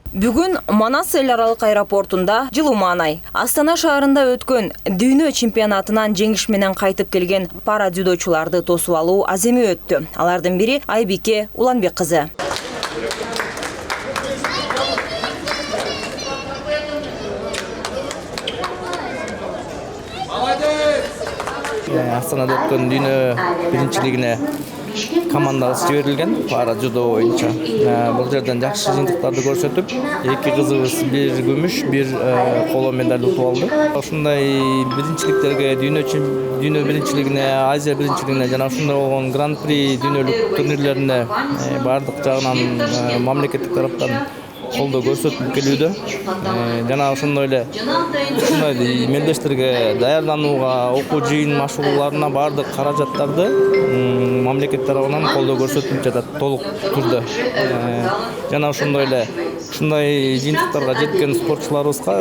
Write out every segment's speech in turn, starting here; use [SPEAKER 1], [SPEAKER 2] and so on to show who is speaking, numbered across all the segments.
[SPEAKER 1] Бүгүн Манас эл аралык аэропортунда жылуу маанай. Астана шаарында өткөн дүйнө чемпионатынан жеңиш менен кайтып келген пара дзюдочуларды тосуп алуу аземи өттү. Алардын бири Айбике Уланбек кызы.
[SPEAKER 2] Астанада өткөн дүйнө биринчилигине командабыз жиберилген пара дзюдо боюнча. Бул жерден жакшы жыйынтыктарды көрсөтүп, эки кызыбыз бир күмүш, бир коло медаль утуп алды. Ушундай биринчиликтерге дүйнө биринчилигине, Азия биринчилигине жана ушундай болгон гран-при дүйнөлүк турнирлерине бардык жагынан мамлекеттик тараптан колдоо көрсөтүп келүүдө. Жана ошондой эле мелдештерге даярданууга, окуу жыйын машыгууларына бардык каражаттарды мамлекет тарабынан колдоо көрсөтүп жатат толук түрдө. Жана ошондой эле ушундай жыйынтыктарга жеткен спортчуларыбызга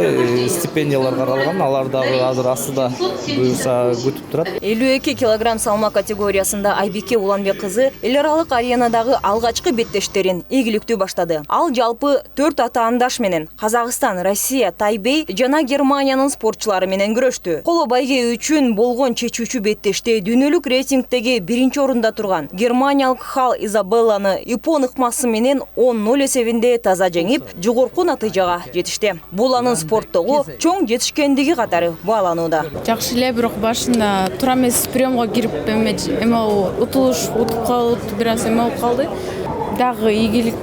[SPEAKER 2] стипендиялар каралган. Алар дагы азыр астыда буюрса күтүп турат.
[SPEAKER 1] 52 килограмм салмак категориясында Айбике Уланбек кызы эл аралык аренадагы алгачкы беттештерин ийгиликтүү баштады. Ал жалпы 4 атаандаш менен Казакстан, Россия, Тайбей жана Германиянын спортчулары менен күрөштү. Коло байге үчүн болгон чечүүчү беттеште дүйнөлүк рейтингдеги биринчи орунда турган германиялык Хал Изабелланы ипон ыкмасы менен 10-0 эсебинде таза жеңип, жогорку натыйжага жетишти. Бул анын спорттогу чоң жетишкендиги катары бааланууда.
[SPEAKER 3] Жакшы эле, бирок башында туура эмес приемго кирип утулуш утуп калып, бир аз эме болуп калды. Дагы ийгилик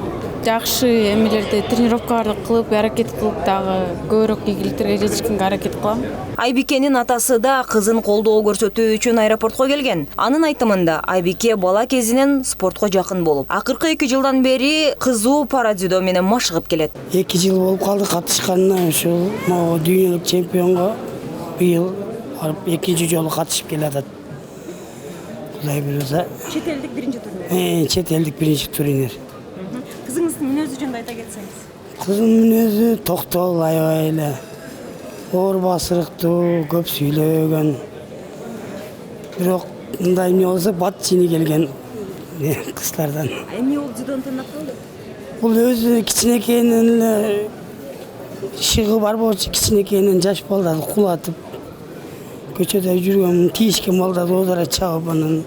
[SPEAKER 3] жакшы эмелерди тренировкаларды кылып, аракет кылып, дагы көбүрөөк ийгиликтерге жетишкенге аракет кылам.
[SPEAKER 1] Айбикенин атасы да кызын колдоо көрсөтүү үчүн аэропортко келген. Анын айтымында Айбике бала кезинен спортко жакын болуп, акыркы 2 жылдан бери кызуу пара дзюдо менен машыгып келет.
[SPEAKER 4] 2 жыл болуп калды катышканына, ушул дүйнөлүк чемпионго быйыл барып 2-нчи жолу катышып келатат. Кудай буйруса.
[SPEAKER 1] Чет элдик биринчи турнир.
[SPEAKER 4] Чет элдик биринчи турнир.
[SPEAKER 1] Кызыңыздын мүнөзү жөнүндө айта кетсеңиз.
[SPEAKER 4] Кызым мүнөзү токтол, аябай эле оор басырыктуу, көп сүйлөгөн. Бирок мындай эмне болсо бат жини келген кыздардан.
[SPEAKER 1] Эмне болуп дзюдону тандап калды?
[SPEAKER 4] Бул өзү кичинекейинен эле шыгы бар болчу, кичинекейинен жаш балдарды кулатып, көчөдө жүргөн, тийишкен балдарды одора чагып анан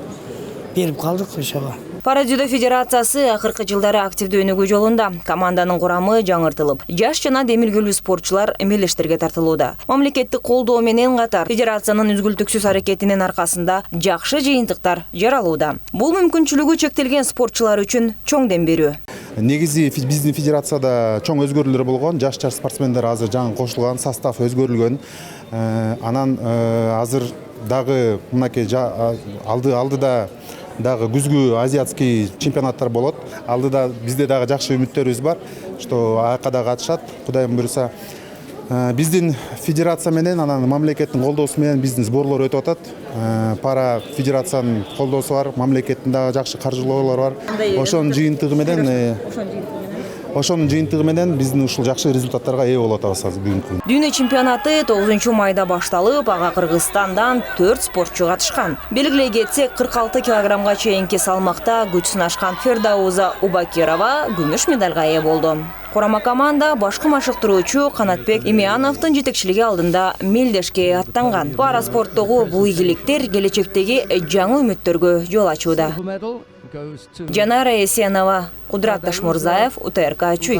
[SPEAKER 4] берип калдык ошого.
[SPEAKER 1] Пара дзюдо федерациясы акыркы жылдары активдүү өнүгүү жолунда. Команданын курамы жаңыртылып, жаш жана демилгүлүү спортчулар эмелештерге тартылууда. Мамлекеттик колдоо менен катар федерациянын үзгүлтүксүз аракетинин аркасында жакшы жыйынтыктар жаралууда. Бул мүмкүнчүлүгү чектелген спортчулар үчүн чоң дем берүү.
[SPEAKER 5] Негизи биздин федерацияда чоң өзгөрүүлөр болгон, жаш спортсмендер азыр жаңы кошулган, состав өзгөрүлгөн. Анан азыр дагы мынакей алдыда дагы күзгү азиатский чемпионаттар болот. Алдыда бизде дагы жакшы үмүттөрүбүз бар, что АК да катышат. Кудайым буйруса, биздин федерация менен анан мамлекеттин колдоосу менен биздин сборлор өтүп атат. Пара федерациянын колдоосу бар, мамлекеттин дагы жакшы каржылоолору бар. Ошонун жыйынтыгы менен биздин ушул жакшы результаттарга ээ болуп атабыз азыр бүгүнкү.
[SPEAKER 1] Дүйнө чемпионаты 9-майда башталып, ага Кыргызстандан 4 спортчу катышкан. Белгилей кетсек, 46 килограммга чейинки салмакта күч сынашкан Фердауза Убакирова күмүш медальга ээ болду. Курама команда башкы машыктыруучу Канатбек Имияновдун жетекчилиги алдында мелдешке аттанган. Пара спорттогу бул ийгиликтер келечектеги жаңы үмүттөргө жол ачууда. Жанара Есенова, Кудрат Ташмурзаев, УТРК Чуй.